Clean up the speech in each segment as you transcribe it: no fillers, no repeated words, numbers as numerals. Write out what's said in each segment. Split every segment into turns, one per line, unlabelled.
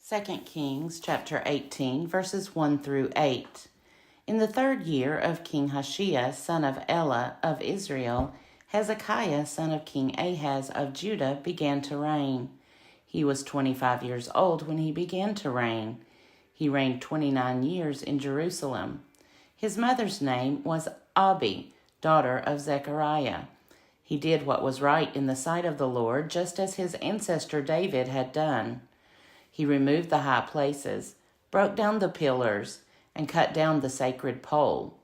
2 Kings chapter 18, verses 1 through 8. In the 3rd year of King Hoshea, son of Elah of Israel, Hezekiah, son of King Ahaz of Judah, began to reign. He was 25 years old when he began to reign. He reigned 29 years in Jerusalem. His mother's name was Abi, daughter of Zechariah. He did what was right in the sight of the Lord, just as his ancestor David had done. He removed the high places, broke down the pillars, and cut down the sacred pole.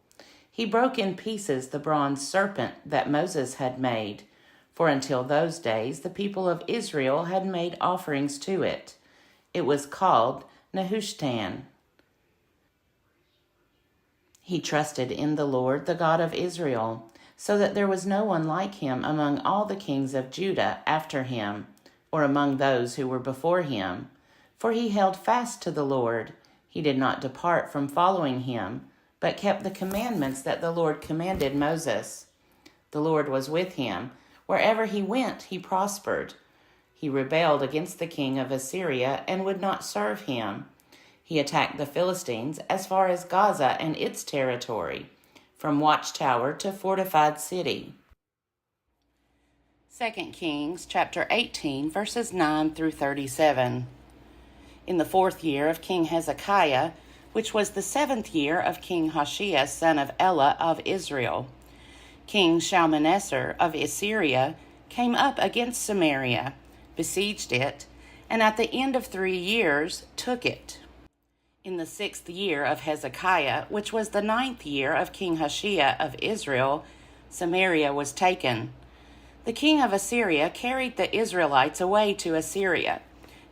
He broke in pieces the bronze serpent that Moses had made, for until those days the people of Israel had made offerings to it. It was called Nehushtan. He trusted in the Lord, the God of Israel, so that there was no one like him among all the kings of Judah after him, or among those who were before him. For he held fast to the Lord. He did not depart from following him, but kept the commandments that the Lord commanded Moses. The Lord was with him. Wherever he went, he prospered. He rebelled against the king of Assyria and would not serve him. He attacked the Philistines as far as Gaza and its territory, from watchtower to fortified city. 2 Kings chapter 18, verses 9 through 37. In the 4th year of King Hezekiah, which was the 7th year of King Hoshea, son of Elah of Israel, King Shalmaneser of Assyria came up against Samaria, besieged it, and at the end of 3 years took it. In the 6th year of Hezekiah, which was the 9th year of King Hoshea of Israel, Samaria was taken. The king of Assyria carried the Israelites away to Assyria,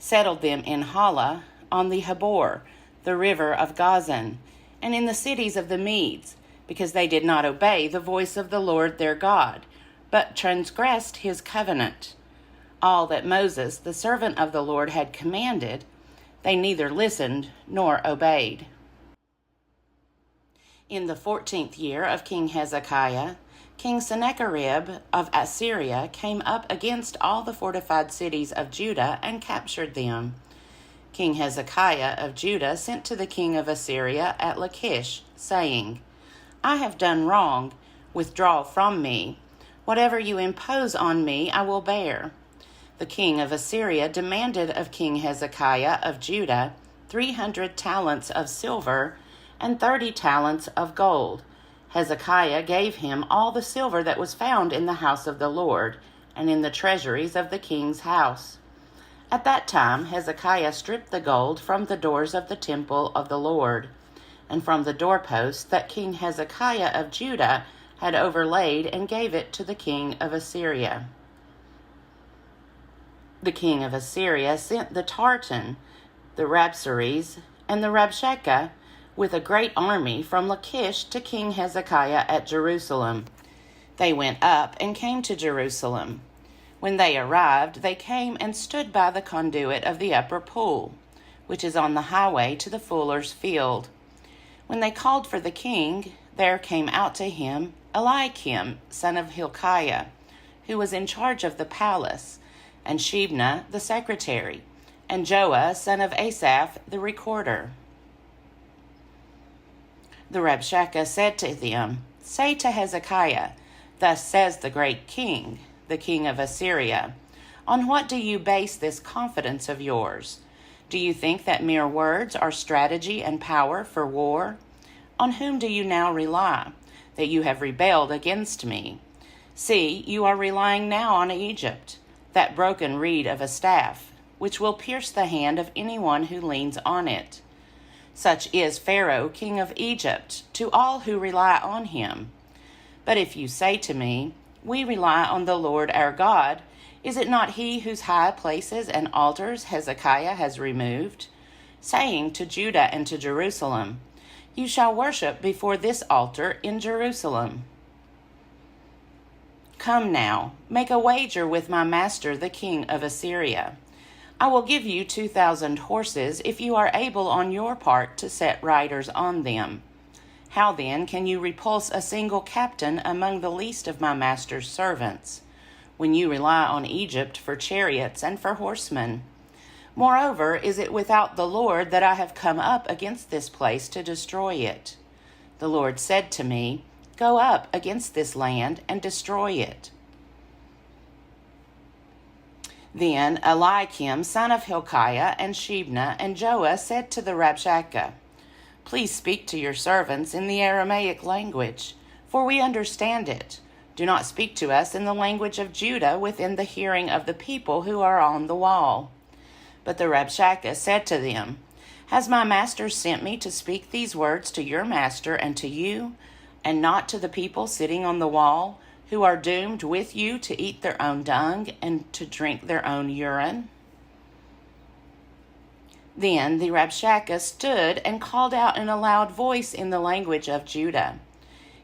settled them in Hala on the Habor, the river of Gazan, and in the cities of the Medes, because they did not obey the voice of the Lord their God, but transgressed his covenant. All that Moses, the servant of the Lord, had commanded, they neither listened nor obeyed. In the 14th year of King Hezekiah, King Sennacherib of Assyria came up against all the fortified cities of Judah and captured them. King Hezekiah of Judah sent to the king of Assyria at Lachish, saying, I have done wrong. Withdraw from me. Whatever you impose on me, I will bear. The king of Assyria demanded of King Hezekiah of Judah 300 talents of silver and 30 talents of gold. Hezekiah gave him all the silver that was found in the house of the Lord and in the treasuries of the king's house. At that time Hezekiah stripped the gold from the doors of the temple of the Lord, and from the doorposts that King Hezekiah of Judah had overlaid, and gave it to the king of Assyria. The king of Assyria sent the Tartan, the Rabsaris, and the Rabshakeh with a great army from Lachish to King Hezekiah at Jerusalem. They went up and came to Jerusalem. When they arrived, they came and stood by the conduit of the upper pool, which is on the highway to the fuller's field. When they called for the king, there came out to him Eliakim, son of Hilkiah, who was in charge of the palace, and Shebna, the secretary, and Joah, son of Asaph, the recorder. The Rabshakeh said to them, Say to Hezekiah, Thus says the great king, the king of Assyria, On what do you base this confidence of yours? Do you think that mere words are strategy and power for war? On whom do you now rely, that you have rebelled against me? See, you are relying now on Egypt, that broken reed of a staff, which will pierce the hand of anyone who leans on it. Such is Pharaoh, king of Egypt, to all who rely on him. But if you say to me, We rely on the Lord our God, is it not he whose high places and altars Hezekiah has removed, saying to Judah and to Jerusalem, You shall worship before this altar in Jerusalem? Come now, make a wager with my master the king of Assyria. I will give you 2,000 horses if you are able on your part to set riders on them. How then can you repulse a single captain among the least of my master's servants, when you rely on Egypt for chariots and for horsemen? Moreover, is it without the Lord that I have come up against this place to destroy it? The Lord said to me, Go up against this land and destroy it. Then Eliakim, son of Hilkiah, and Shebna, and Joah said to the Rabshakeh, Please speak to your servants in the Aramaic language, for we understand it. Do not speak to us in the language of Judah within the hearing of the people who are on the wall. But the Rabshakeh said to them, Has my master sent me to speak these words to your master and to you, and not to the people sitting on the wall, who are doomed with you to eat their own dung and to drink their own urine? Then the Rabshakeh stood and called out in a loud voice in the language of Judah,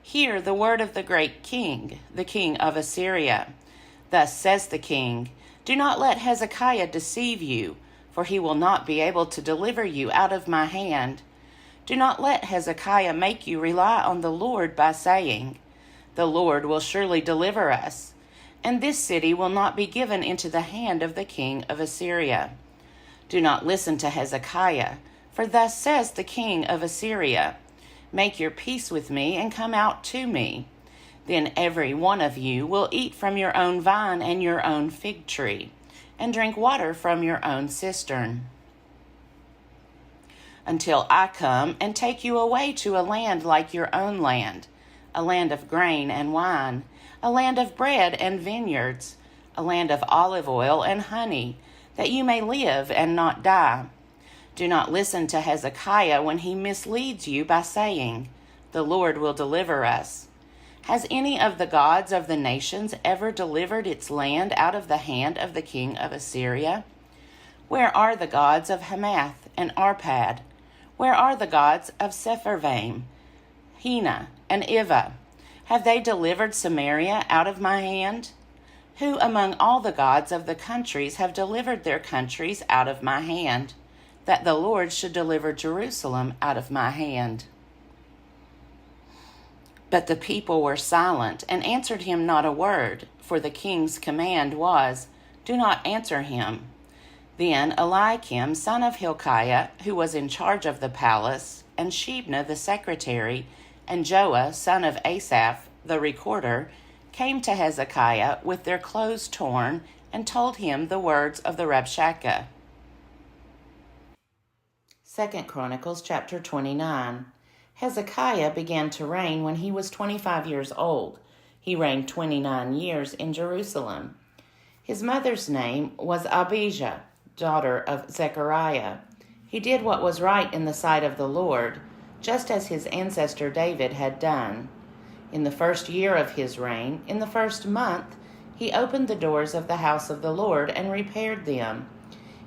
Hear the word of the great king, the king of Assyria. Thus says the king, Do not let Hezekiah deceive you, for he will not be able to deliver you out of my hand. Do not let Hezekiah make you rely on the Lord by saying, The Lord will surely deliver us, and this city will not be given into the hand of the king of Assyria. Do not listen to Hezekiah, for thus says the king of Assyria, Make your peace with me and come out to me. Then every one of you will eat from your own vine and your own fig tree, and drink water from your own cistern, until I come and take you away to a land like your own land, a land of grain and wine, a land of bread and vineyards, a land of olive oil and honey, that you may live and not die. Do not listen to Hezekiah when he misleads you by saying, The Lord will deliver us. Has any of the gods of the nations ever delivered its land out of the hand of the king of Assyria? Where are the gods of Hamath and Arpad? Where are the gods of Sepharvaim, Hena, and Ivah? Have they delivered Samaria out of my hand? Who among all the gods of the countries have delivered their countries out of my hand, that the Lord should deliver Jerusalem out of my hand? But the people were silent and answered him not a word, for the king's command was, Do not answer him. Then Eliakim, son of Hilkiah, who was in charge of the palace, and Shebna the secretary, and Joah, son of Asaph, the recorder, came to Hezekiah with their clothes torn and told him the words of the Rabshakeh. 2 Chronicles chapter 29. Hezekiah began to reign when he was 25 years old. He reigned 29 years in Jerusalem. His mother's name was Abijah, daughter of Zechariah. He did what was right in the sight of the Lord, just as his ancestor David had done. In the first year of his reign, in the first month, he opened the doors of the house of the Lord and repaired them.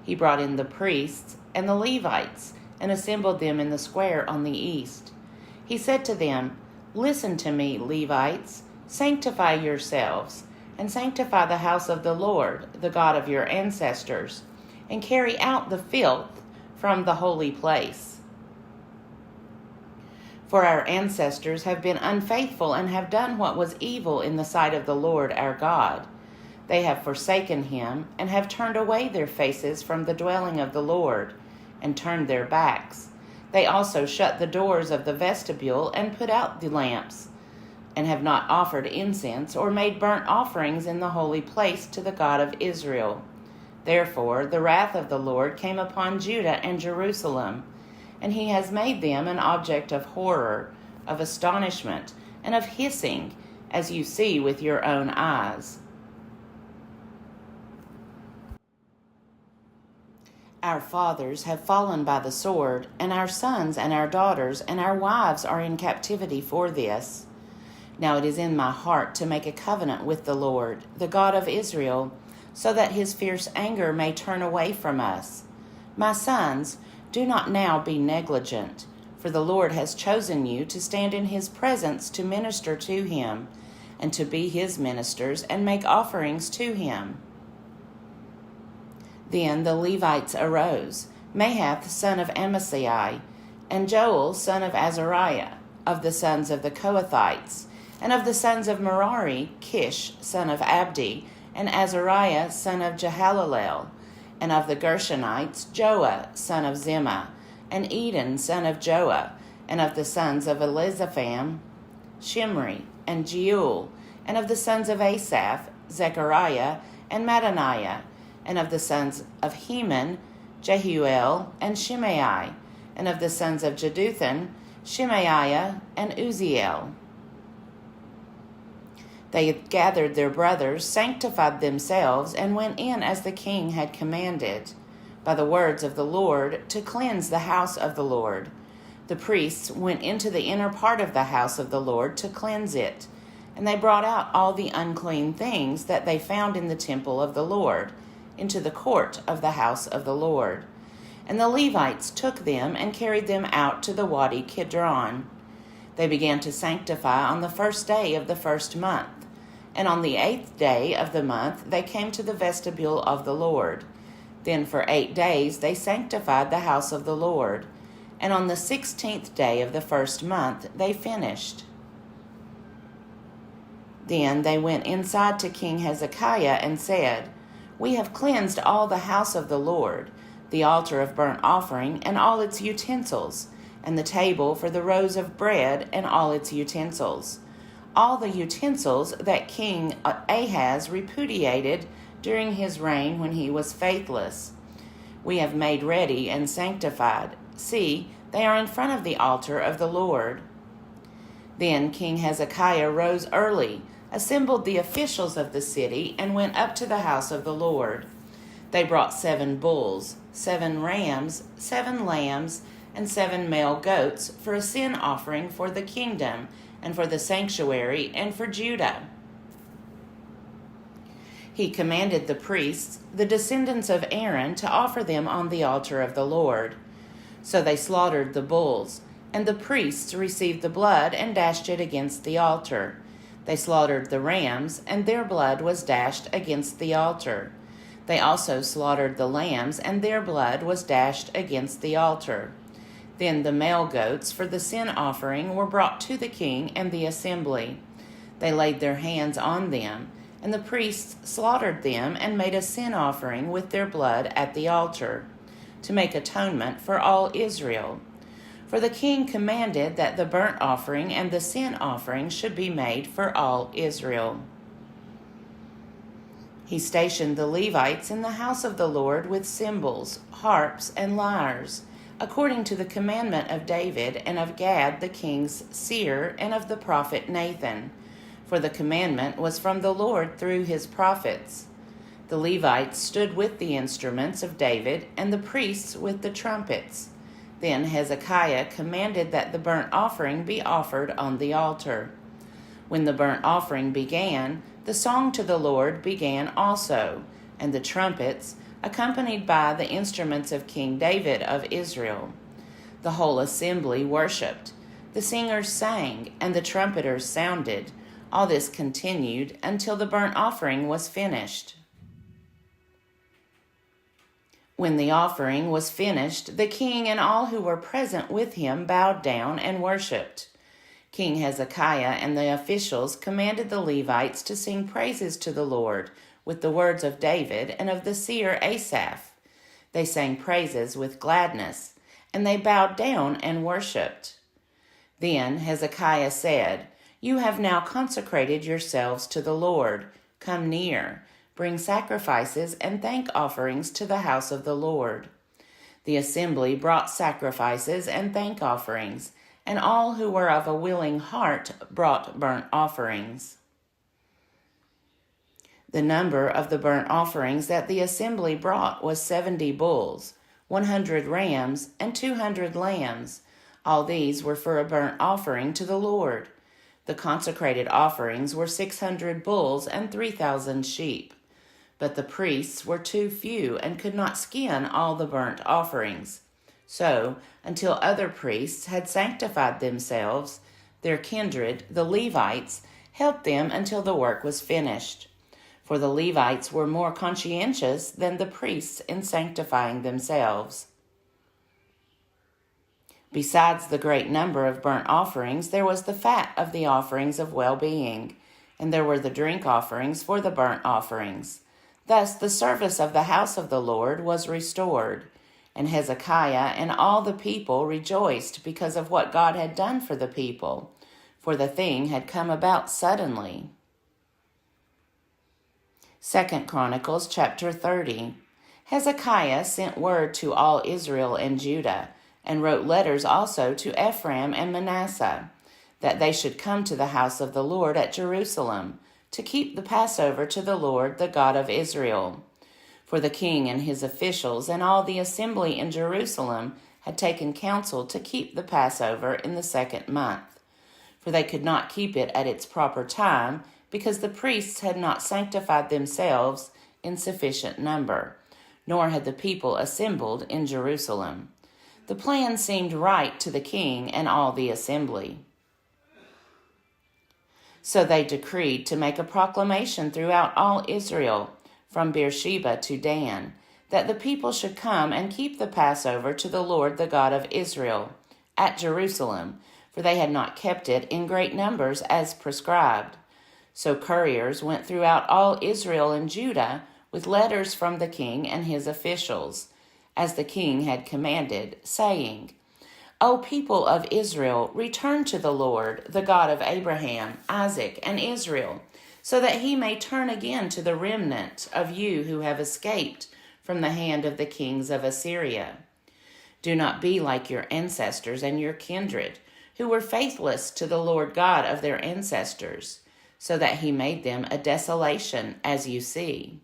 He brought in the priests and the Levites and assembled them in the square on the east. He said to them, Listen to me, Levites, sanctify yourselves, and sanctify the house of the Lord, the God of your ancestors, and carry out the filth from the holy place. For our ancestors have been unfaithful and have done what was evil in the sight of the Lord our God. They have forsaken him and have turned away their faces from the dwelling of the Lord and turned their backs. They also shut the doors of the vestibule and put out the lamps, and have not offered incense or made burnt offerings in the holy place to the God of Israel. Therefore the wrath of the Lord came upon Judah and Jerusalem, and he has made them an object of horror, of astonishment, and of hissing, as you see with your own eyes. Our fathers have fallen by the sword, and our sons and our daughters and our wives are in captivity for this. Now it is in my heart to make a covenant with the Lord, the God of Israel, so that his fierce anger may turn away from us. My sons, do not now be negligent, for the Lord has chosen you to stand in his presence to minister to him, and to be his ministers and make offerings to him. Then the Levites arose, Mahath son of Amasai, and Joel son of Azariah, of the sons of the Kohathites, and of the sons of Merari, Kish son of Abdi, and Azariah son of Jehalalel, And of the Gershonites, Joah, son of Zimmah, and Eden, son of Joah, and of the sons of Elizapham, Shimri, and Jeuel, and of the sons of Asaph, Zechariah, and Mattaniah, and of the sons of Heman, Jehuel, and Shimei, and of the sons of Jeduthun, Shemaiah, and Uzziel. They gathered their brothers, sanctified themselves, and went in as the king had commanded, by the words of the Lord, to cleanse the house of the Lord. The priests went into the inner part of the house of the Lord to cleanse it, and they brought out all the unclean things that they found in the temple of the Lord, into the court of the house of the Lord. And the Levites took them and carried them out to the Wadi Kidron. They began to sanctify on the first day of the first month, and on the 8th day of the month they came to the vestibule of the Lord. Then for 8 days they sanctified the house of the Lord, and on the 16th day of the first month they finished. Then they went inside to King Hezekiah and said, "We have cleansed all the house of the Lord, the altar of burnt offering and all its utensils, and the table for the rows of bread and all its utensils, all the utensils that King Ahaz repudiated during his reign when he was faithless. We have made ready and sanctified. See, they are in front of the altar of the Lord." Then King Hezekiah rose early, assembled the officials of the city, and went up to the house of the Lord. They brought 7 bulls, 7 rams, 7 lambs, and 7 male goats for a sin offering for the kingdom, and for the sanctuary, and for Judah. He commanded the priests, the descendants of Aaron, to offer them on the altar of the Lord. So they slaughtered the bulls, and the priests received the blood and dashed it against the altar. They slaughtered the rams, and their blood was dashed against the altar. They also slaughtered the lambs, and their blood was dashed against the altar. Then the male goats for the sin offering were brought to the king and the assembly. They laid their hands on them, and the priests slaughtered them and made a sin offering with their blood at the altar, to make atonement for all Israel. For the king commanded that the burnt offering and the sin offering should be made for all Israel. He stationed the Levites in the house of the Lord with cymbals, harps, and lyres, according to the commandment of David and of Gad the king's seer and of the prophet Nathan, for the commandment was from the Lord through his prophets. The Levites stood with the instruments of David, and the priests with the trumpets. Then Hezekiah commanded that the burnt offering be offered on the altar. When the burnt offering began, the song to the Lord began also, and the trumpets, accompanied by the instruments of King David of Israel. The whole assembly worshipped. The singers sang, and the trumpeters sounded. All this continued until the burnt offering was finished. When the offering was finished, the king and all who were present with him bowed down and worshipped. King Hezekiah and the officials commanded the Levites to sing praises to the Lord with the words of David and of the seer Asaph. They sang praises with gladness, and they bowed down and worshipped. Then Hezekiah said, "You have now consecrated yourselves to the Lord. Come near, bring sacrifices and thank offerings to the house of the Lord." The assembly brought sacrifices and thank offerings, and all who were of a willing heart brought burnt offerings. The number of the burnt offerings that the assembly brought was 70 bulls, 100 rams, and 200 lambs. All these were for a burnt offering to the Lord. The consecrated offerings were 600 bulls and 3,000 sheep. But the priests were too few and could not skin all the burnt offerings. So, until other priests had sanctified themselves, their kindred, the Levites, helped them until the work was finished. For the Levites were more conscientious than the priests in sanctifying themselves. Besides the great number of burnt offerings, there was the fat of the offerings of well-being, and there were the drink offerings for the burnt offerings. Thus the service of the house of the Lord was restored, and Hezekiah and all the people rejoiced because of what God had done for the people, for the thing had come about suddenly. 2 Chronicles chapter 30. Hezekiah sent word to all Israel and Judah, and wrote letters also to Ephraim and Manasseh, that they should come to the house of the Lord at Jerusalem, to keep the Passover to the Lord, the God of Israel. For the king and his officials and all the assembly in Jerusalem had taken counsel to keep the Passover in the 2nd month. For they could not keep it at its proper time, because the priests had not sanctified themselves in sufficient number, nor had the people assembled in Jerusalem. The plan seemed right to the king and all the assembly. So they decreed to make a proclamation throughout all Israel, from Beersheba to Dan, that the people should come and keep the Passover to the Lord, the God of Israel, at Jerusalem, for they had not kept it in great numbers as prescribed. So couriers went throughout all Israel and Judah with letters from the king and his officials, as the king had commanded, saying, O people of Israel, return to the Lord, the God of Abraham, Isaac, and Israel, so that he may turn again to the remnant of you who have escaped from the hand of the kings of Assyria. Do not be like your ancestors and your kindred, who were faithless to the Lord God of their ancestors, so that he made them a desolation, as you see.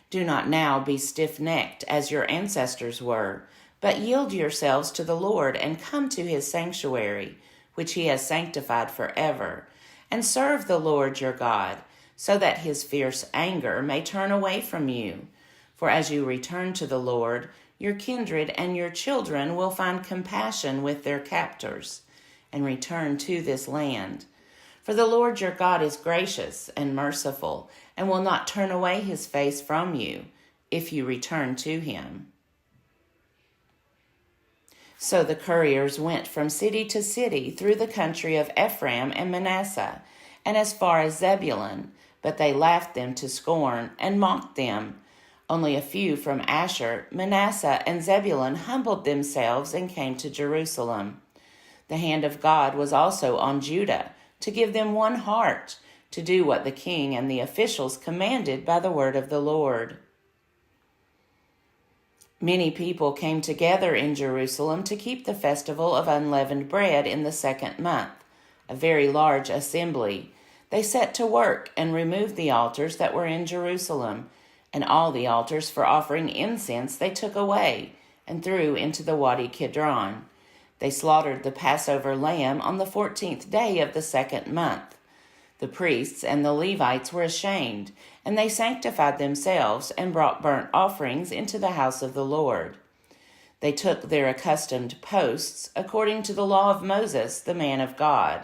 Do not now be stiff-necked as your ancestors were, but yield yourselves to the Lord and come to his sanctuary, which he has sanctified forever, and serve the Lord your God, so that his fierce anger may turn away from you. For as you return to the Lord, your kindred and your children will find compassion with their captors, and return to this land. For the Lord your God is gracious and merciful, and will not turn away his face from you, if you return to him. So the couriers went from city to city through the country of Ephraim and Manasseh, and as far as Zebulun, but they laughed them to scorn and mocked them. Only a few from Asher, Manasseh, and Zebulun humbled themselves and came to Jerusalem. The hand of God was also on Judah, to give them one heart, to do what the king and the officials commanded by the word of the Lord. Many people came together in Jerusalem to keep the festival of unleavened bread in the 2nd month, a very large assembly. They set to work and removed the altars that were in Jerusalem, and all the altars for offering incense they took away and threw into the Wadi Kidron. They slaughtered the Passover lamb on the 14th day of the 2nd month. The priests and the Levites were ashamed, and they sanctified themselves and brought burnt offerings into the house of the Lord. They took their accustomed posts according to the law of Moses, the man of God.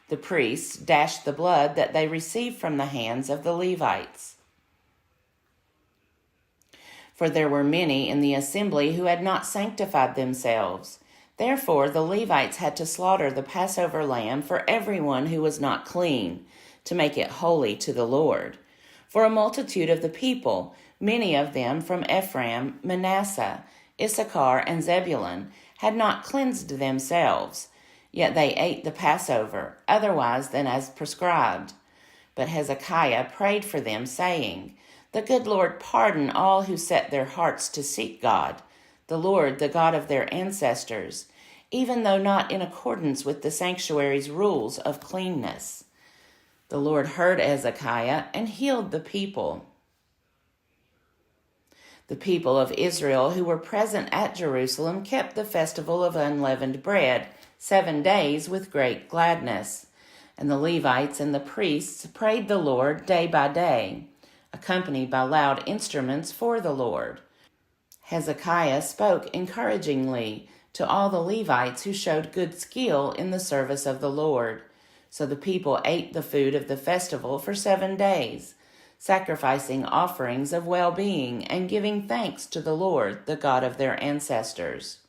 The priests dashed the blood that they received from the hands of the Levites. For there were many in the assembly who had not sanctified themselves. Therefore the Levites had to slaughter the Passover lamb for everyone who was not clean, to make it holy to the Lord. For a multitude of the people, many of them from Ephraim, Manasseh, Issachar, and Zebulun, had not cleansed themselves, yet they ate the Passover, otherwise than as prescribed. But Hezekiah prayed for them, saying, The good Lord pardon all who set their hearts to seek God, the Lord, the God of their ancestors, even though not in accordance with the sanctuary's rules of cleanness. The Lord heard Hezekiah and healed the people. The people of Israel who were present at Jerusalem kept the festival of unleavened bread 7 days with great gladness. And the Levites and the priests prayed the Lord day by day, accompanied by loud instruments for the Lord. Hezekiah spoke encouragingly to all the Levites who showed good skill in the service of the Lord. So the people ate the food of the festival for 7 days, sacrificing offerings of well-being and giving thanks to the Lord, the God of their ancestors.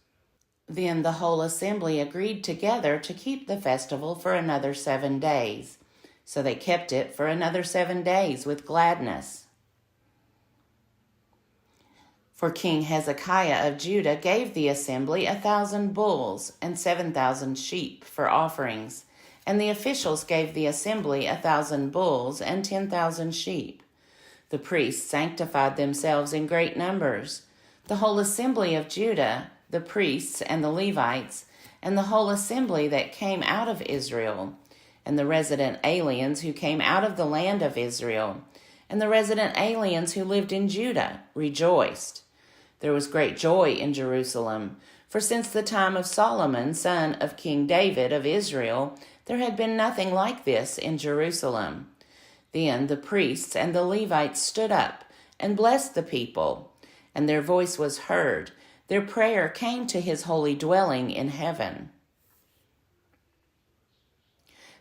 Then the whole assembly agreed together to keep the festival for another 7 days, So they kept it for another 7 days with gladness. For King Hezekiah of Judah gave the assembly 1,000 bulls and 7,000 sheep for offerings, and the officials gave the assembly 1,000 bulls and 10,000 sheep. The priests sanctified themselves in great numbers. The whole assembly of Judah, the priests and the Levites, and the whole assembly that came out of Israel, and the resident aliens who came out of the land of Israel, and the resident aliens who lived in Judah, rejoiced. There was great joy in Jerusalem, for since the time of Solomon, son of King David of Israel, there had been nothing like this in Jerusalem. Then the priests and the Levites stood up and blessed the people, and their voice was heard. Their prayer came to his holy dwelling in heaven.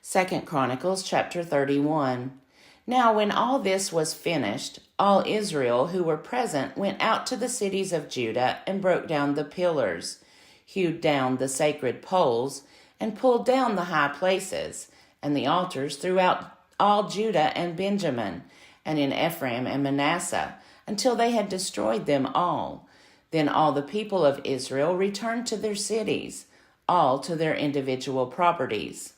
2 Chronicles chapter 31. Now when all this was finished, all Israel who were present went out to the cities of Judah and broke down the pillars, hewed down the sacred poles, and pulled down the high places, and the altars throughout all Judah and Benjamin, and in Ephraim and Manasseh, until they had destroyed them all. Then all the people of Israel returned to their cities, all to their individual properties.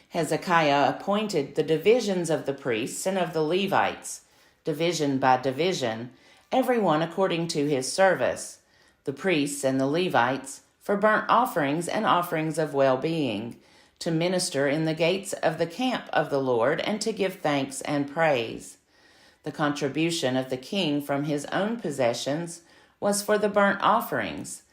Hezekiah appointed the divisions of the priests and of the Levites, division by division, every one according to his service, the priests and the Levites, for burnt offerings and offerings of well-being, to minister in the gates of the camp of the Lord, and to give thanks and praise. The contribution of the king from his own possessions was for the burnt offerings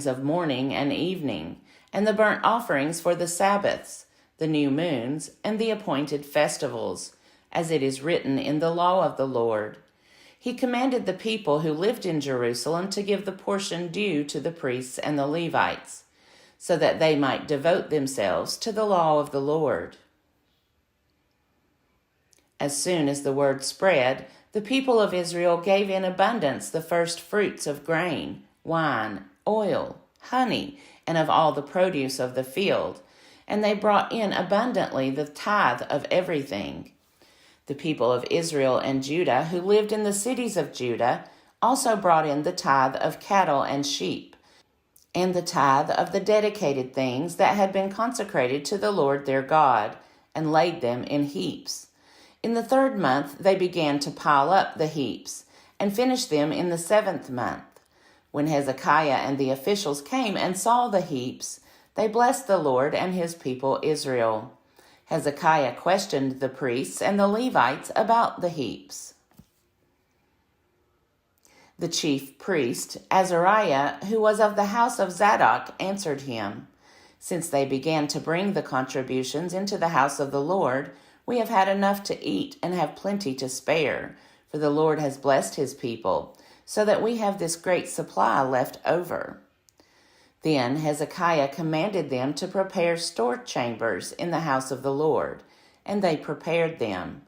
of morning and evening, and the burnt offerings for the Sabbaths, the new moons, and the appointed festivals, as it is written in the law of the Lord. He commanded the people who lived in Jerusalem to give the portion due to the priests and the Levites, so that they might devote themselves to the law of the Lord. As soon as the word spread, the people of Israel gave in abundance the first fruits of grain, wine, oil, honey, and of all the produce of the field, and they brought in abundantly the tithe of everything. The people of Israel and Judah who lived in the cities of Judah also brought in the tithe of cattle and sheep, and the tithe of the dedicated things that had been consecrated to the Lord their God, and laid them in heaps. In the 3rd month they began to pile up the heaps, and finished them in the 7th month. When Hezekiah and the officials came and saw the heaps, they blessed the Lord and his people Israel. Hezekiah questioned the priests and the Levites about the heaps. The chief priest, Azariah, who was of the house of Zadok, answered him, "Since they began to bring the contributions into the house of the Lord, we have had enough to eat and have plenty to spare, for the Lord has blessed his people, so that we have this great supply left over." Then Hezekiah commanded them to prepare store chambers in the house of the Lord, and they prepared them.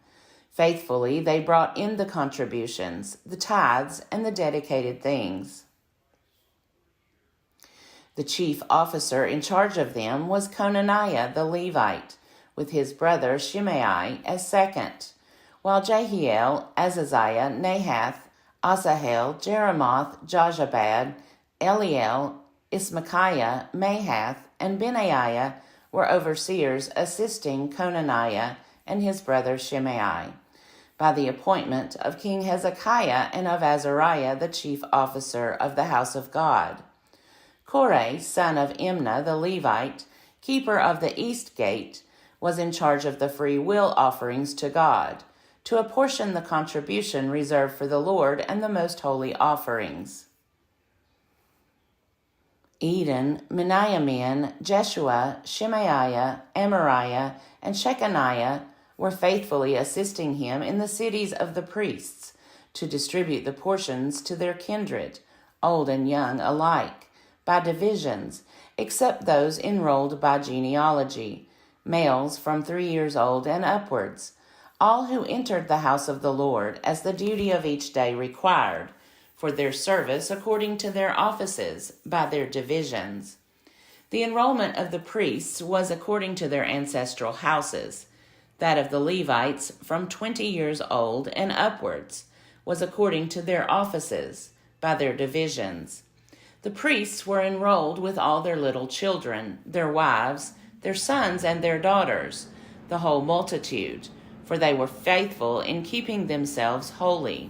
Faithfully they brought in the contributions, the tithes, and the dedicated things. The chief officer in charge of them was Conaniah the Levite, with his brother Shimei as second, while Jehiel, Azaziah, Nahath, Asahel, Jeremoth, Jozabad, Eliel, Ismachiah, Mahath, and Benaiah were overseers assisting Conaniah and his brother Shimei, by the appointment of King Hezekiah and of Azariah the chief officer of the house of God. Korah, son of Imnah the Levite, keeper of the east gate, was in charge of the free will offerings to God, to apportion the contribution reserved for the Lord and the most holy offerings. Eden, Meniamin, Jeshua, Shemaiah, Amariah, and Shechaniah were faithfully assisting him in the cities of the priests, to distribute the portions to their kindred, old and young alike, by divisions, except those enrolled by genealogy, males from 3 years old and upwards, all who entered the house of the Lord as the duty of each day required, for their service according to their offices, by their divisions. The enrollment of the priests was according to their ancestral houses. That of the Levites, from 20 years old and upwards, was according to their offices, by their divisions. The priests were enrolled with all their little children, their wives, their sons and their daughters, the whole multitude, for they were faithful in keeping themselves holy.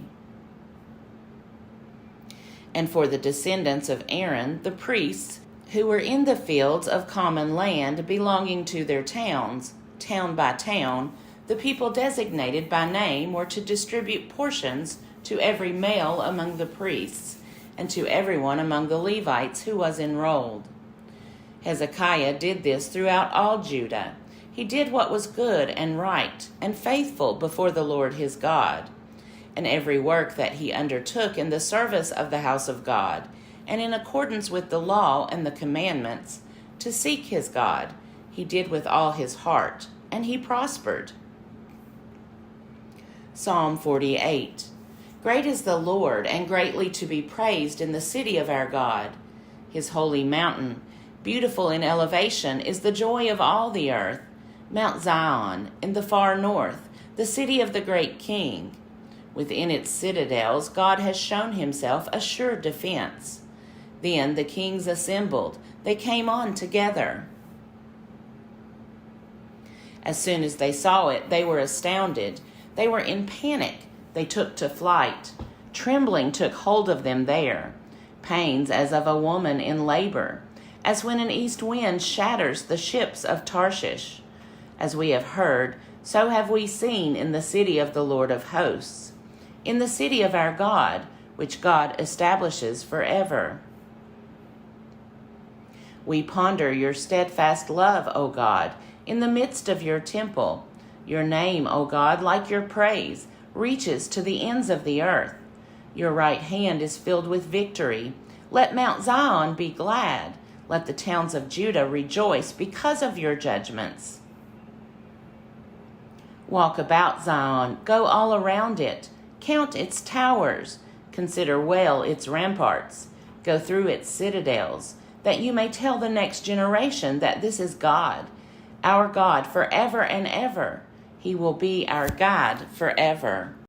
And for the descendants of Aaron, the priests, who were in the fields of common land belonging to their towns, town by town, the people designated by name were to distribute portions to every male among the priests, and to everyone among the Levites who was enrolled. Hezekiah did this throughout all Judah. He did what was good and right and faithful before the Lord his God. And every work that he undertook in the service of the house of God, and in accordance with the law and the commandments, to seek his God, he did with all his heart, and he prospered. Psalm 48. Great is the Lord, and greatly to be praised in the city of our God. His holy mountain, beautiful in elevation, is the joy of all the earth. Mount Zion, in the far north, the city of the great King. Within its citadels, God has shown himself a sure defense. Then the kings assembled. They came on together. As soon as they saw it, they were astounded. They were in panic. They took to flight. Trembling took hold of them there. Pains as of a woman in labor, as when an east wind shatters the ships of Tarshish. As we have heard, so have we seen in the city of the Lord of hosts, in the city of our God, which God establishes forever. We ponder your steadfast love, O God, in the midst of your temple. Your name, O God, like your praise, reaches to the ends of the earth. Your right hand is filled with victory. Let Mount Zion be glad. Let the towns of Judah rejoice because of your judgments. Walk about Zion, go all around it. Count its towers. Consider well its ramparts. Go through its citadels, that you may tell the next generation that this is God, our God forever and ever. He will be our God forever.